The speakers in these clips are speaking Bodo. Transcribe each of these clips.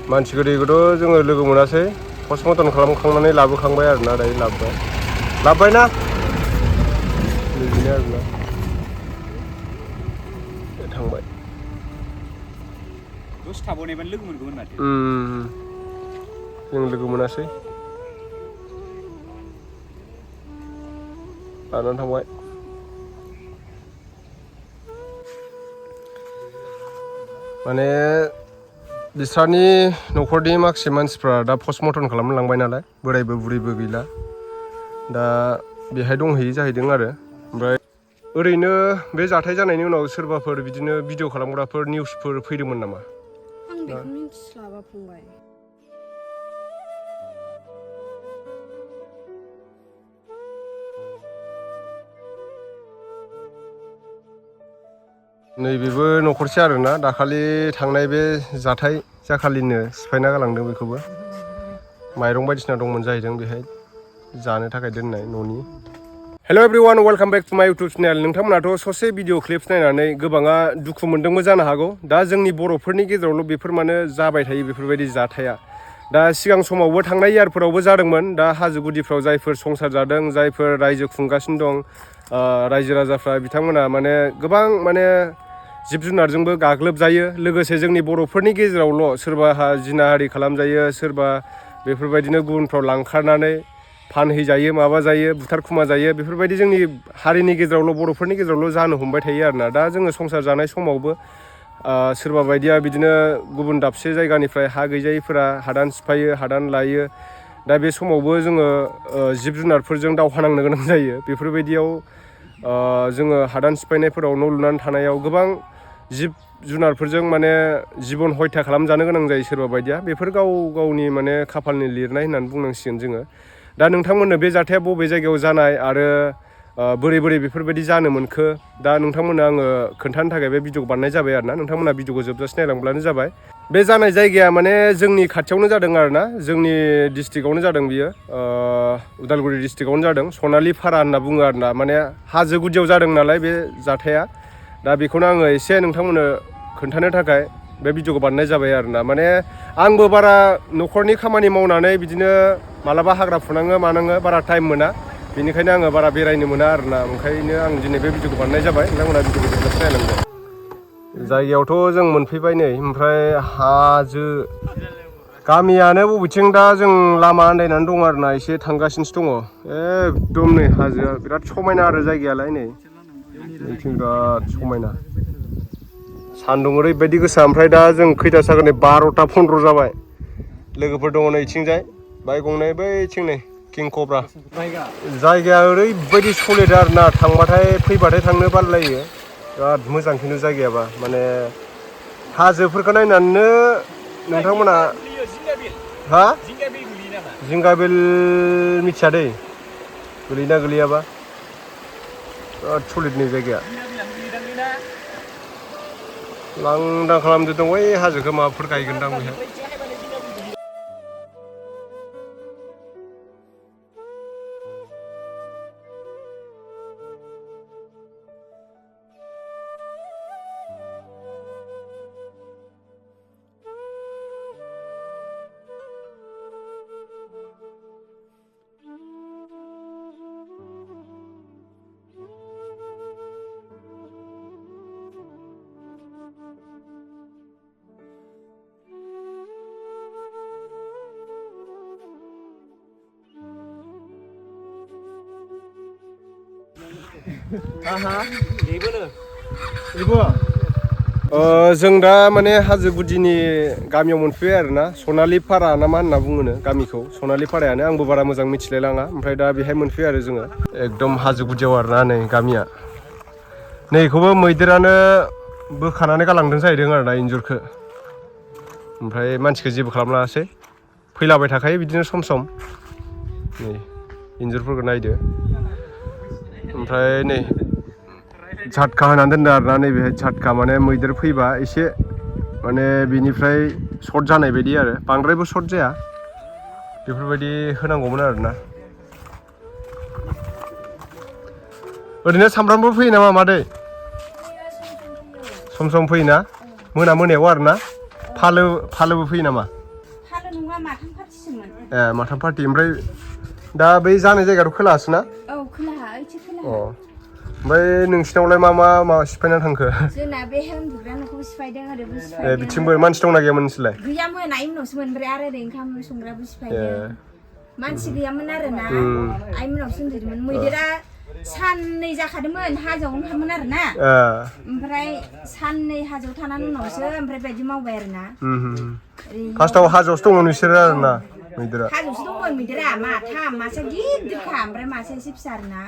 मानसि गोदैखौथ' जोङो लोगो मोनासै पस्टमर्टम खालामखांनानै लाबोखांबाय आरोना दायो लाबोबाय ना बिदिनो आरोना थांबाय दसे थाबावनायबानो लोगो मोनगौमोन माथो जों लोगो मोनासै लानानै थांबाय माने बिस्रानि न'खरनि माखासे मानसिफ्रा दा पस्टमर्टम खालामनो लांबाय नालाय बोरायबो बुरैबो गैला दा बेहाय दंहैयो जाहैदों आरो ओमफ्राय ओरैनो बे जाथाय जानायनि उनाव सोरबाफोर बिदिनो भिडिअ खालामग्राफोर निउसफोर फैदोंमोन नामा? आं बेखौ मिथिस्लाबा फंबाय नैबेबो न'खरसे आरोना दाखालि थांनाय बे जाथाय जाखालिनो सिफायना गालांदों बेखौबो माइरं बायदिसिना दंमोन जाहैदों बेहाय जानो थाखाय दोननाय न'नि हेल' एभ्रिवान वेलकाम बेक टु माय इउटुब चेनेल नोंथांमोनाथ' ससे भिडिअ क्लिप्स नायनानै गोबाङा दुखु मोनदोंबो जानो हागौ दा जोंनि बर'फोरनि गेजेरावल' बेफोर मानो जाबाय थायो बेफोरबायदि जाथाया दा सिगां समावबो थांनाय इयारफोरावबो जादोंमोन दा हाजो गुदिफ्राव जायफोर संसार जादों जायफोर रायजो खुंगासिनो दं रायजो राजाफ्रा बिथांमोना माने गोबां माने जिब जुनारजोंबो गाग्लोबजायो लोगोसे जोंनि बर'फोरनि गेजेरावल' सोरबाहा जिनाहारि खालामजायो सोरबा बेफोरबायदिनो गुबुनफ्राव लांखारनानै फानहैजायो माबा जायो बुथारखुमा जायो बेफोरबायदि जोंनि हारिनि गेजेरावल' बर'फोरनि गेजेरावल' जानो हमबाय थायो आरोना दा जोङो संसार जानाय समावबो सोरबा बायदिया बिदिनो गुबुन दाबसे जायगानिफ्राय हा गैजायैफोरा हादान सिफायो हादान लायो दा बे समावबो जोङो जिब जुनारफोरजों दावहा नांनो गोनां जायो बेफोरबायदियाव जोङो हादान सिफायनायफोराव न' लुनानै थानायाव गोबां जिब जुनारफोरजों माने जिबन हयथा खालामजानो गोनां जायो सोरबा बायदिया बेफोर गावनि माने खाफालनि लिरनाय होननानै बुंनांसिगोन जोङो दा नोंथांमोननो बे जाथाया बबे जायगायाव जानाय आरो बोरै बेफोरबायदि जानो मोनखो दा नोंथांमोननो आङो खोन्थानो थाखाय बे भिडिअखौ बानायनाय जाबाय आरोना नोंथांमोना भिडिअखौ जोबजासे नायलांब्लानो जाबाय बे जानाय जायगाया माने जोंनि खाथियावनो जादों आरोना जोंनि डिस्ट्रिक्टआवनो जादों बियो उदालगुरि डिस्ट्रिक्टआवनो जादों सनालिपारा होनना बुङो आरोना माने हाजो गुदियाव जादों नालाय बे जाथाया दा बेखौनो आङो एसे नोंथांमोननो खोन्थानो थाखाय बे भिडिअखौ बानायनाय जाबाय आरोना माने आंबो बारा न'खरनि खामानि मावनानै बिदिनो मालाबा हाग्रा फुनाङो मानाङो बारा टाइम मोना बेनिखायनो आङो बारा बेरायनो मोना आरोना ओंखायनो आं दिनै बे भिडिअखौ बानायनाय जाबाय नोंथांमोना भिडिअखौ जोबजासे नायलांदो जायगायावथ' जों मोनफैबाय नै ओमफ्राय हाजो गामियानो बबेथिं दा जों लामा आन्दायनानै दं आरोना एसे थांगासिनोसो दङ एकदम नै हाजोआ बिराद समायना आरो जायगायालाय नै बेथिं बिराद समायना सान्दुं ओरैबायदि गोसा ओमफ्राय दा जों खैथा जागोन नै 12टा 15 जाबाय लोगोफोर दङ नै इथिंजाय बाइक गंनै बैथिं नै किं कब्रा जायगाया ओरैबायदि सलिड आरोना थांबाथाय फैबाथाय थांनो बालायो बिराद मोजां खिन्थु जायगायाबा माने हाजोफोरखौ नायनानैनो नोंथांमोना हा जिंगाबिल मिथिया दै गोलैना गोलैयाबा बिराद सलिडनि जायगाया लांदां खालामजोबदों बै हाजोखौ माबाफोर गायगोनदां बेहाय जों दा माने हाजो गुदिनि गामियाव मोनफैबाय आरोना सनालिपारा ना मा होनना बुङोनो गामिखौ सनालिपारायानो आंबो बारा मोजां मिथिलायलाङा ओमफ्राय दा बेहाय मोनफैयो आरो जोङो एकदम हाजो गुदियाव आरोना नै गामिया नै बेखौबो मैदेरानो बोखानानै गालांदों जाहैदों आरोना इन्जुरखौ ओमफ्राय मानसिखौ जेबो खालामलाङासै फैलाबाय थाखायो बिदिनो सम सम नै इन्जुरफोरखौ नायदो ओमफ्राय नै झटका होनानै दोनदों आरोना नैबेहाय झटका माने मैदेर फैबा एसे माने बिनिफ्राय सर्ट जानाय बायदि आरो बांद्रायबो सर्ट जाया बेफोरबायदि होनांगौमोन आरोना ओरैनो सामफ्रामबो फैयो नामा मादै सम फैयोना मोनायाव आरोना फालोबो फैयो नामा नङा माथाम पार्टिसोमोन ए माथाम पार्टि ओमफ्राय दा बै जानाय जायगायाथ' खोलाहासो ना औ खोलाहा ओइथिं खोलाहा ओमफ्राय नोंसिनावलाय मा सिफायना थांखो जोंना बे उन्दुग्रा न'खौबो सिफायदों ओरैबो ए सिफायदों बिथिंबो मानसि दंना गैयामोन नोंसोरलाय गैयामोन आइ मोनावसो मोनबाय आरो ओरै ओंखाम संग्राबो सिफायदों मानसि गैयामोन आरोना आइ मोनावसो उन्दुदोंमोन मैदेरा साननै जाखादोंमोन हाजोआवनो थांमोन आरोना ओमफ्राय साननै हाजोआव थानानै उनावसो ओमफ्राय बायदि मावबाय आरोना फार्स्टआव हाजोआवसो दंमोन नोंसोरो आरोना मैदेरा हाजोआवसो दंमोन मैदेरा माथाम मासे गिदिरखा ओमफ्राय मासे एसे फिसा आरोना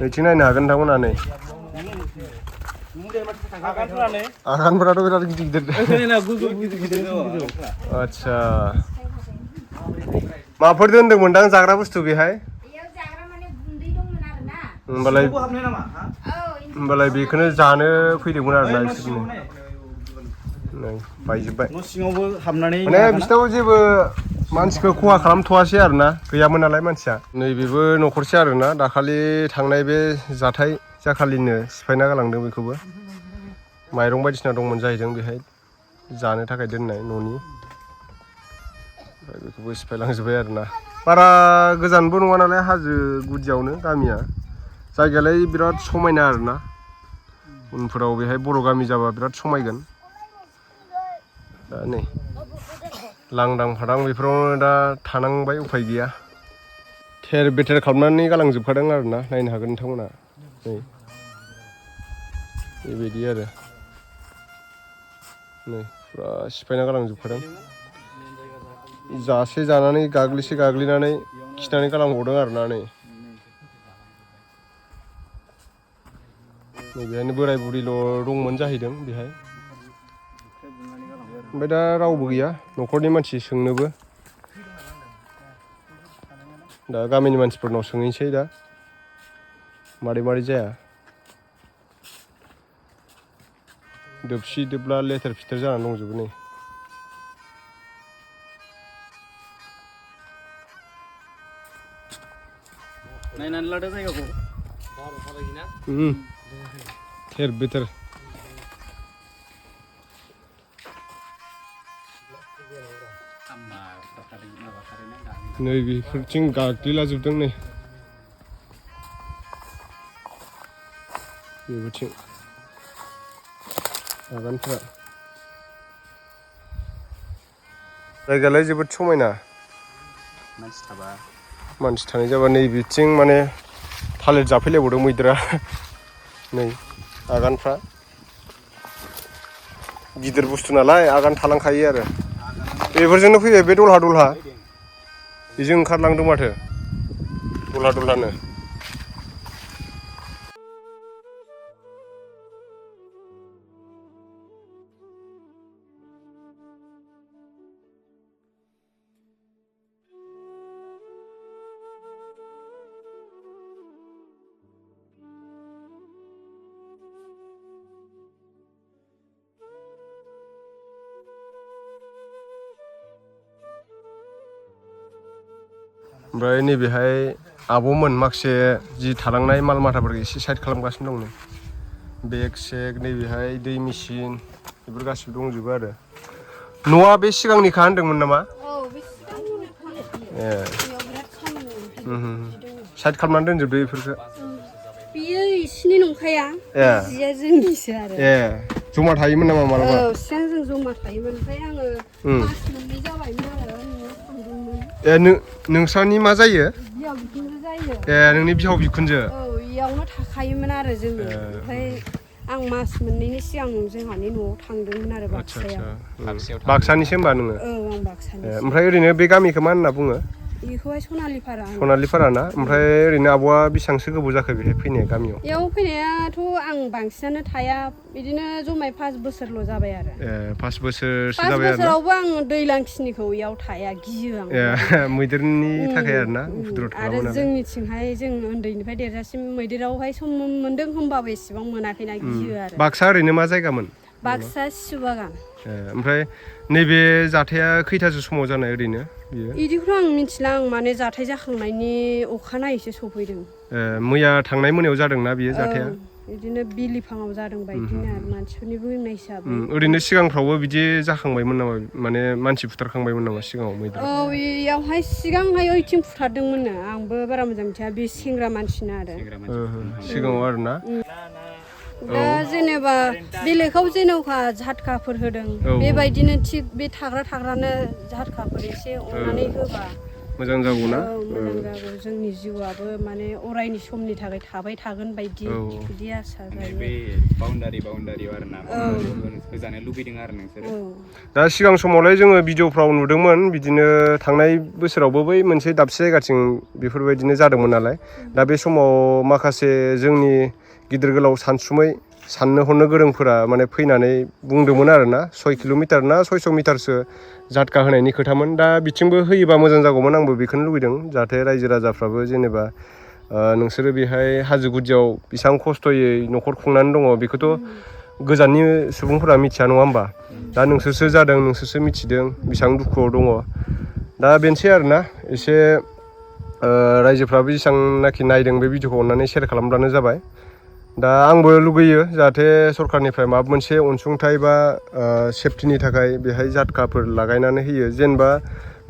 नैथिं नायनो हागोन नोंथांमोना नै आगानफोराथ' बिराद गिदिर आदसा माबाफोर दोनदोंमोनदां जाग्रा बुस्थु बेहाय होमबालाय बेखौनो जानो फैदोंमोन आरोना बिसोरनो बायजोब्बाय न' सिङावबो हाबनानै माने बिसोरनाव जेबो मानसिखौ खहा खालामथ'वासै आरोना गैयामोन नालाय मानसिया नैबेबो न'खरसे आरोना दाखालि थांनाय बे जाथाय जाखालिनो सिफायना गालांदों बेखौबो माइरं बायदिसिना दंमोन जाहैदों बेहाय जानो थाखाय दोननाय न'नि ओमफ्राय बेखौबो सिफायलांजोब्बाय आरोना बारा गोजानबो नङा नालाय हाजो गुदियावनो गामिया जायगायालाय बिराद समायना आरोना उनफोराव बेहाय बर' गामि जाबा बिराद समायगोन दा नै लांदां फादां बेफोरावनो दा थानांबाय उफाय गैया थेर बेथेर खालामनानै गालांजोबखादों आरोना नायनो हागोन नोंथांमोना नै बेबायदि आरो नै फुरा सिफायना गालांजोबखादों जासे जानानै गाग्लिसे गाग्लिनानै खिनानै गालांबावदों आरोना नै बेहायनो बोराय बुरिल' दंमोन जाहैदों बेहाय ओमफ्राय दा रावबो गैया न'खरनि मानसि सोंनोबो दा गामिनि मानसिफोरनाव सोंहैसै दा मारै जाया दोबसि दोबला लेथेर फिथेर जानानै दंजोबो नै नायनानै लादो जायगाखौ थेर बेथेर नै बेफोरथिं गाग्लिलाजोबदों नै बेबोथिं आगानफ्रा जायगायालाय जोबोद समायना मानसि थानाय जाबा नै बिथिं माने थालिर जाफैलायबावदों मैदेरा नै आगानफ्रा गिदिर बुस्थु नालाय आगान थालांखायो आरो बेफोरजोंनो फैबाय बे दलहा बेजों ओंखारलांदों माथो दलहानो ओमफ्राय नैबेहाय आब'मोन माखासे जि थालांनाय माल माथाफोरखौ एसे साइड खालामगासिनो दं नै बेग सेग नैबेहाय दै मेचिन बेफोर गासिबो दंजोबो आरो न'आ बे सिगांनिखा होनदोंमोन नामा ए साइड खालामनानै दोनजोबदो बेफोरखौ बियो इसिनि नंखाया जिया जोंनिसो आरो ए जमा थायोमोन नामा मालाबा औ सिगां जों जमा थायोमोन ओमफ्राय आङो मास मोननै जाबायमोन आरो न'आव थांदोंमोन ए नोंस्रानि मा जायो बिहाव बिखुनजो जायो ए नोंनि बिहाव बिखुनजो औ इयावनो थाखायोमोन आरो जोङो ओमफ्राय आं मास मोननैनि सिगां जोंहानि न'आव थांदोंमोन आरो बाक्सायाव बाक्सानिसो होमबा नोङो औ आं बाक्सानि ओमफ्राय ओरैनो बे गामिखौ मा होनना बुङो बेखौहाय सनालिपारा ना ओमफ्राय ओरैनो आब'आ बेसेबांसो गोबाव जाखो बेहाय फैनाया गामियाव बेयाव फैनायाथ' आं बांसिनानो थाया बिदिनो जमाय 5 बोसोरल' जाबाय आरो ए 5 बोसोरसो जाबाय आरो 5 बोसोरावबो आं दैलांखिनिखौ इयाव थाया गियो आं ए मैदेरनि थाखाय आरोना उपद्रब खालामो आरो जोंनिथिंहाय जों उन्दैनिफ्राय देरजासिम मैदेरावहाय सम मोन्दों होमबाबो एसेबां मोनाखैना गियो आरो बाक्सा ओरैनो मा जायगामोन बाक्सा सिसुबागान ओमफ्राय नैबे जाथाया खैथासो समाव जानाय ओरैनो बियो बिदिखौथ' आं मिथिला आं माने जाथाय जाखांनायनि अखानायैसो सफैदों मैया थांनाय मोनायाव जादोंना बियो जाथाया बिदिनो बिलिफाङाव जादों बायदिनो आरो मानसिफोरनि बुंनाय हिसाबै ओरैनो सिगांफ्रावबो बिदि जाखांबायमोन नामा माने मानसि बुथारखांबायमोन नामा सिगाङाव मैदेरा औ बेयावहाय सिगांहाय ओइथिं फुथारदोंमोननो आंबो बारा मोजां मिथिया बे सेंग्रा मानसिना आरो सिगाङाव आरोना दा जेनेबा बेलेगाव जेनेबा झटकाफोर होदों बेबायदिनो थिग बे थाग्रानो झटकाफोर एसे अननानै होबा मोजां जागौ ना मोजां जागौ जोंनि जिउआबो माने अरायनि समनि थाखाय थाबाय थागोन बायदि बिदि आसा जायो बे बाउन्डारि आरोना होजानो लुबैदों आरो नोंसोरो दा सिगां समावलाय जोङो भिडिअफ्राव नुदोंमोन बिदिनो थांनाय बोसोरावबो बै मोनसे दाबसे जायगाथिं बेफोरबायदिनो जादोंमोन नालाय दा बे समाव माखासे जोंनि गिदिर गोलाव सानसुमै साननो हनो गोरोंफोरा माने फैनानै बुंदोंमोन आरोना 6 किल'मिटार ना 600 मिटारसो झटका होनायनि खोथामोन दा बिथिंबो होयोबा मोजां जागौमोन आंबो बेखौनो लुबैदों जाहाथे रायजो राजाफ्राबो जेनेबा नोंसोरो बेहाय हाजो गुदियाव बेसेबां खस्थ'यै न'खर खुंनानै दङ बेखौथ' गोजाननि सुबुंफोरा मिथिया नङा होमबा दा नोंसोरसो जादों नोंसोरसो मिथिदों बेसेबां दुखुआव दङ दा बेनोसै आरोना एसे रायजोफ्राबो जेसेबांनाखि नायदों बे भिडिअखौ अननानै शेयार खालामब्लानो जाबाय दा आंबो लुगैयो जाहाथे सरकारनिफ्राय माबा मोनसे अनसुंथाइ बा सेफटिनि थाखाय बेहाय झटकाफोर लागायनानै होयो जेनेबा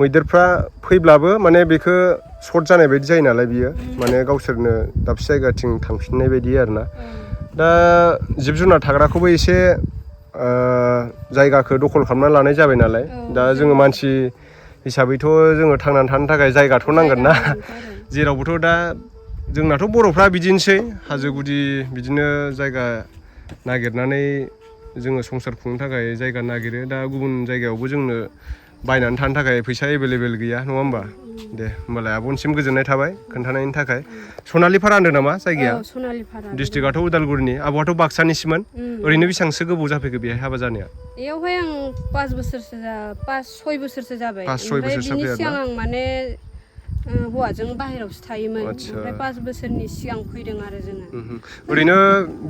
मैदेरफ्रा फैब्लाबो माने बेखौ सर्ट जानाय बायदि जायो नालाय बियो माने गावसोरनो दाबसे जायगाथिं थांफिननाय बायदि आरोना दा जिब जुनार थाग्राखौबो एसे जायगाखौ दखल खालामना लानाय जाबाय नालाय दा जोङो मानसि हिसाबैथ' जोङो थांनानै थानो थाखाय जायगाथ' नांगोन ना जेरावबोथ' दा जोंनाथ' बर'फ्रा बिदिनोसै हाजो गुदि बिदिनो जायगा नागिरनानै जोङो संसार खुंनो थाखाय जायगा नागिरो दा गुबुन जायगायावबो जोंनो बायनानै थानो थाखाय फैसा एभेलेबेल गैया नङा होमबा दे होमबालाय आब'निसिम गोजोननाय थाबाय खोन्थानायनि थाखाय सनालिपारा होनदों नामा जायगाया डिस्ट्रिक्टआथ' उदालगुरिनि आब'आथ' बाक्सानिसोमोन ओरैनो बेसेबांसो गोबाव जाफैखो बेहाय हाबा जानाया बेयावहाय आं 5 बोसोरसो जाबाय 5-6 बोसोरसो बिनि सिगां आं माने हौवाजों बाहेरायावसो थायोमोन ओमफ्राय 5 बोसोरनि सिगां फैदों आरो जोङो ओरैनो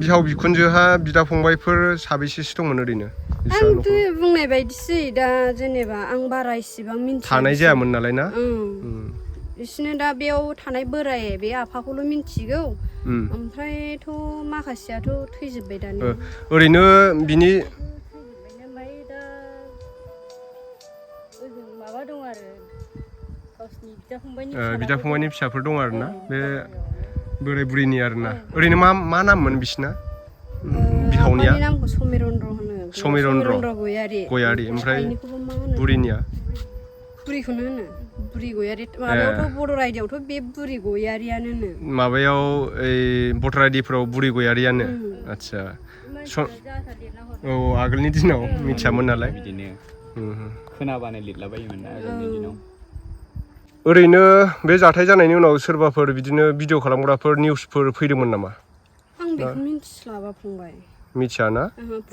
बिहाव बिखुनजोहा बिदा फंबायफोर साबेसेसो दंमोन ओरैनो आंथ' बुंनाय बायदिसै दा जेनेबा आं बारा इसेबां मिन्थिया थानाय जायामोन नालाय ना बिसोरनो दा बेयाव थानाय बोराय बे आफाखौल' मिन्थिगौ ओमफ्रायथ' माखासेयाथ' थैजोब्बाय दानिया ओरैनो बिनि ओमफ्राय दा ओजों माबा दं आरो गावसिनि बिदा फंबायनि फिसाफोर दं आरोना बे बोराय बुरैनि आरोना ओरैनो मा नाममोन बिसिना बिहावनिया नामखौ समिरन्द्र गयारि ओमफ्राय बुरैनिया बुरिखौनो होनो बुरि गयारि माबायावथ' बर' रायजोआवथ' बे बुरि गयारियानो माबायाव ओइ भटार आइडिफ्राव बुरि गयारियानो आदसा औ आगोलनि दिनाव मिथियामोन नालाय बिदिनो खोनाबानो लिरलाबायोमोन ना आगोलनि दिनाव ओरैनो बे जाथाय जानायनि उनाव सोरबाफोर बिदिनो भिडिअ खालामग्राफोर निउसफोर फैदोंमोन नामा आं बेखौ मिन्थिस्लाबा फंबाय मिथियाना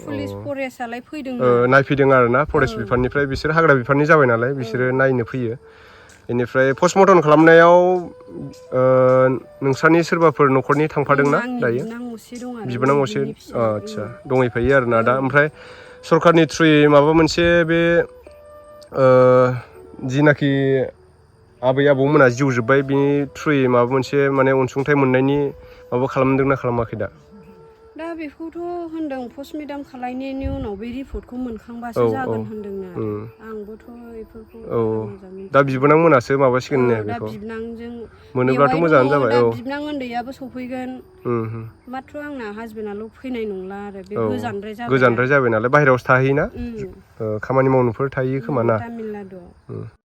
पुलिस फरेस्टआलाय फैदों नायफैदों आरोना फरेस्ट बिफाननिफ्राय बिसोर हाग्रा बिफाननि जाबाय नालाय बिसोरो नायनो फैयो बेनिफ्राय पस्टमर्टम खालामनायाव नोंस्रानि सोरबाफोर न'खरनि थांफादोंना दायो बिबोनां असे आदसा दंहैफायो आरोना दा ओमफ्राय सरकारनि थ्रुयै माबा मोनसे बे जिनाखि आबै आबौमोना जिउ जोब्बाय बिनि थ्रुयै माबा मोनसे माने अनसुंथाइ मोननायनि माबा खालामदोंना खालामाखै दा बेखौथ' होनदों पस्टमर्टम खालायनायनि उनाव बे रिपर्टखौ मोनखांबासो जागोन होनदोंनो आंबोथ' बेफोरखौ दा बिबोनां मोनासो माबासिगोन ने दा बेखौ बिबोनांजों मोनोब्लाथ' मोजाङानो जाबाय दा बिबोनां उन्दैयाबो सफैगोन माथ्र आंना हासबेन्डआल' फैनाय नंला आरो बे गोजानद्राय जाबाय नालाय बाहेरायावसो थाहैयोना खामानि मावनोफोर थाहैयो खोमा ना तामिलनाडुआव